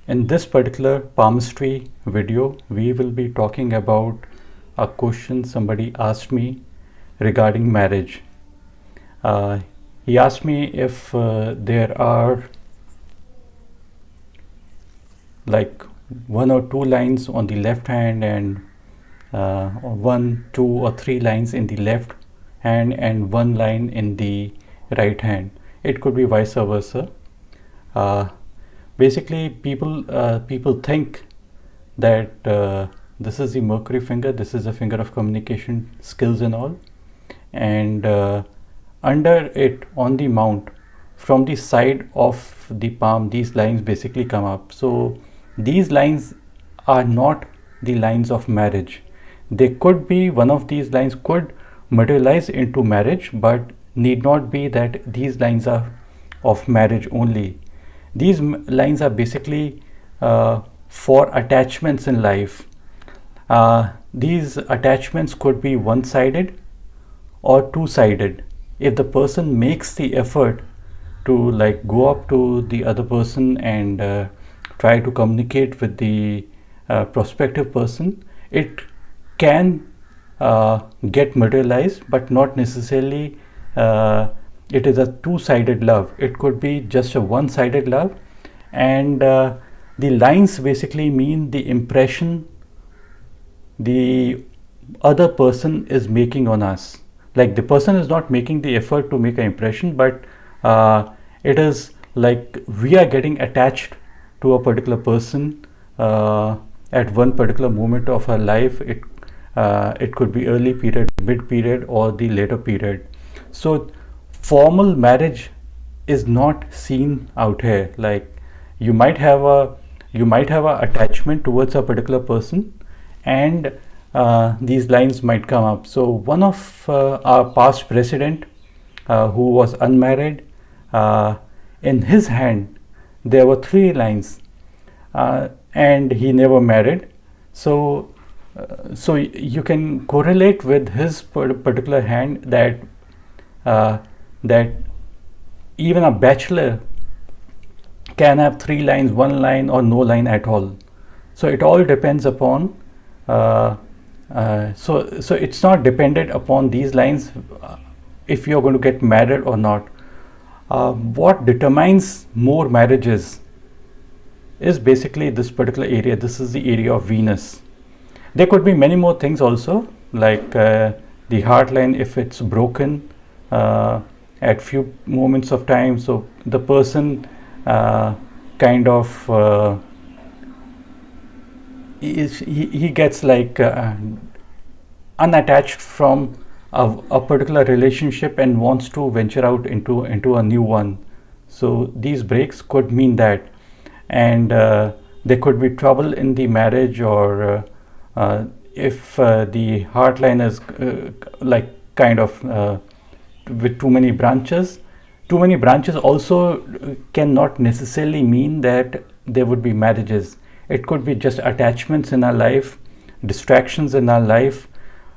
In this particular palmistry video, we will be talking about a question somebody asked me regarding marriage. Uh, he asked me if there are like one or two lines on the left hand and or one, two, or three lines in the left hand and one line in the right hand. It could be vice versa. Uh, Basically, people think that this is the Mercury finger. This is a finger of communication skills and all, and under it on the mount, from the side of the palm, these lines basically come up. So these lines are not the lines of marriage. They could be, one of these lines could materialize into marriage, but need not be that these lines are of marriage only. These lines are basically for attachments in life. These attachments could be one-sided or two-sided. If the person makes the effort to like go up to the other person and try to communicate with the prospective person, it can get materialized, but not necessarily it is a two-sided love. It could be just a one-sided love, and the lines basically mean the impression the other person is making on us. Like the person is not making the effort to make an impression, but it is like we are getting attached to a particular person at one particular moment of our life. It could be early period, mid period, or the later period. So formal marriage is not seen out here. Like you might have a attachment towards a particular person, and these lines might come up. So one of our past president who was unmarried, in his hand there were three lines, and he never married. So so you can correlate with his particular hand that that even a bachelor can have three lines, one line, or no line at all. So it all depends upon so it's not dependent upon these lines if you're going to get married or not. What determines more marriages is basically this particular area. This is the area of Venus. There could be many more things also, like the heart line, if it's broken at few moments of time, so the person kind of he gets like unattached from a particular relationship and wants to venture out into a new one. So these breaks could mean that, and there could be trouble in the marriage, or if the heart line is like kind of with too many branches. Too many branches also cannot necessarily mean that there would be marriages. It could be just attachments in our life, distractions in our life.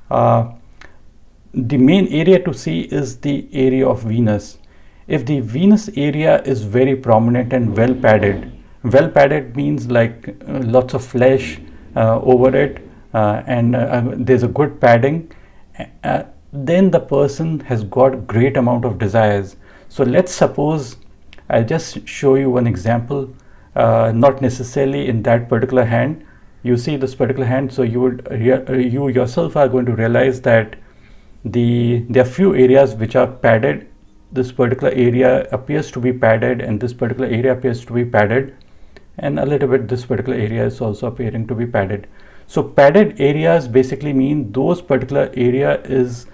The main area to see is the area of Venus. If the Venus area is very prominent and well padded means like lots of flesh over it, and there's a good padding, then the person has got great amount of desires. So let's suppose, I'll just show you one example, not necessarily in that particular hand. You see this particular hand, so you yourself are going to realize that there are few areas which are padded. This particular area appears to be padded, and this particular area appears to be padded, and a little bit this particular area is also appearing to be padded. So padded areas basically mean those particular area is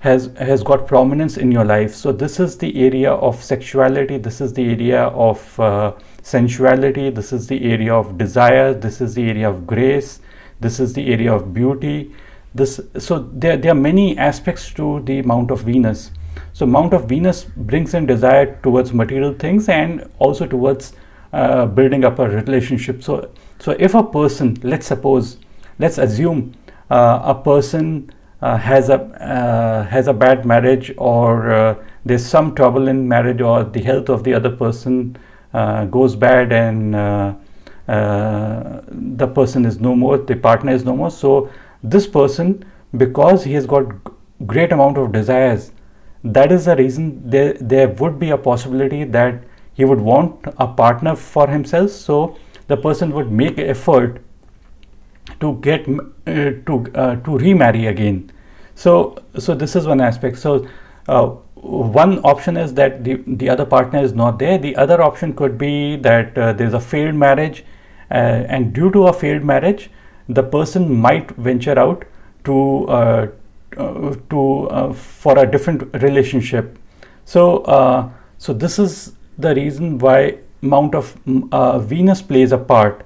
has got prominence in your life. So this is the area of sexuality, this is the area of sensuality, this is the area of desire, this is the area of grace, this is the area of beauty. So there are many aspects to the mount of Venus. So mount of Venus brings in desire towards material things and also towards building up a relationship. So if a person, let's assume a person has a bad marriage, or there's some trouble in marriage, or the health of the other person goes bad and the person is no more, the partner is no more. So this person, because he has got great amount of desires, that is the reason there would be a possibility that he would want a partner for himself. So the person would make effort to get to remarry again. So this is one aspect. So one option is that the other partner is not there. The other option could be that there's a failed marriage, and due to a failed marriage, the person might venture out to for a different relationship. So so this is the reason why amount of Venus plays a part.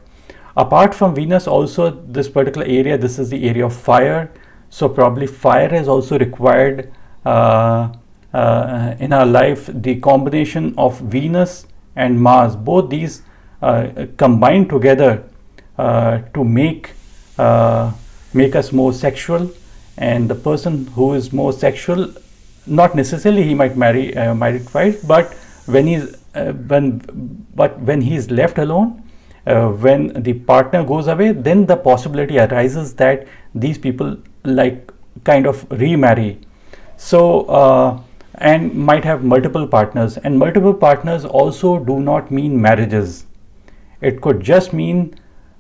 Apart from Venus, also this particular area, this is the area of fire. So probably fire is also required in our life. The combination of Venus and Mars, both these combined together to make us more sexual. And the person who is more sexual, not necessarily he might marry twice, but when he's left alone, when the partner goes away, then the possibility arises that these people like kind of remarry. So and might have multiple partners, and multiple partners also do not mean marriages. It could just mean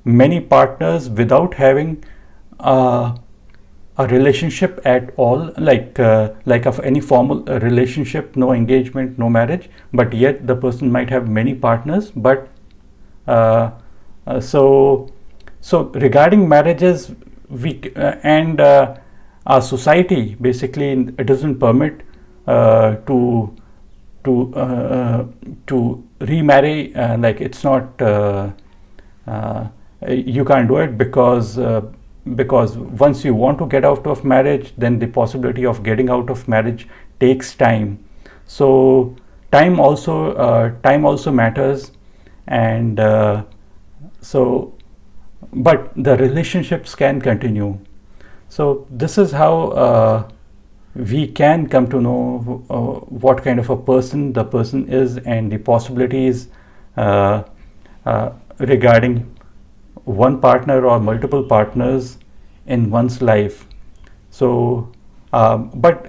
many partners without having a relationship at all, like of any formal relationship, no engagement, no marriage, but yet the person might have many partners. But so regarding marriages, we and our society basically it doesn't permit to remarry. Like it's not you can't do it because once you want to get out of marriage, then the possibility of getting out of marriage takes time. So time also matters. And so but the relationships can continue. So this is how we can come to know what kind of a person the person is, and the possibilities regarding one partner or multiple partners in one's life. So but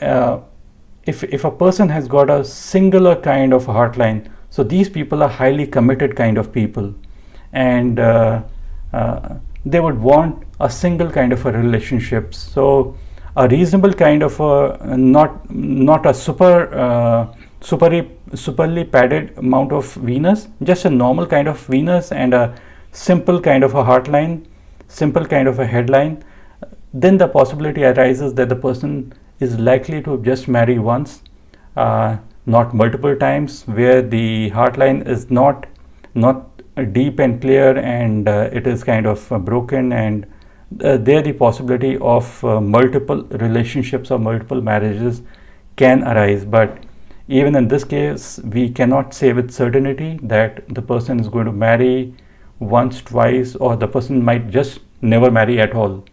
if a person has got a singular kind of heartline, so these people are highly committed kind of people, and they would want a single kind of a relationship. So a reasonable kind of a not a superly padded amount of Venus, just a normal kind of Venus and a simple kind of a heartline, simple kind of a headline, then the possibility arises that the person is likely to just marry once, not multiple times, where the heartline is not deep and clear, and it is kind of broken, and there the possibility of multiple relationships or multiple marriages can arise. But even in this case, we cannot say with certainty that the person is going to marry once, twice, or the person might just never marry at all.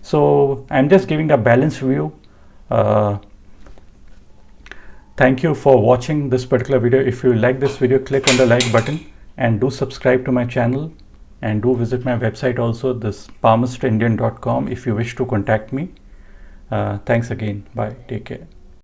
So I'm just giving a balanced view. Thank you for watching this particular video. If you like this video, click on the like button and do subscribe to my channel, and do visit my website also, this palmistryindian.com, if you wish to contact me. Thanks again. Bye. Take care.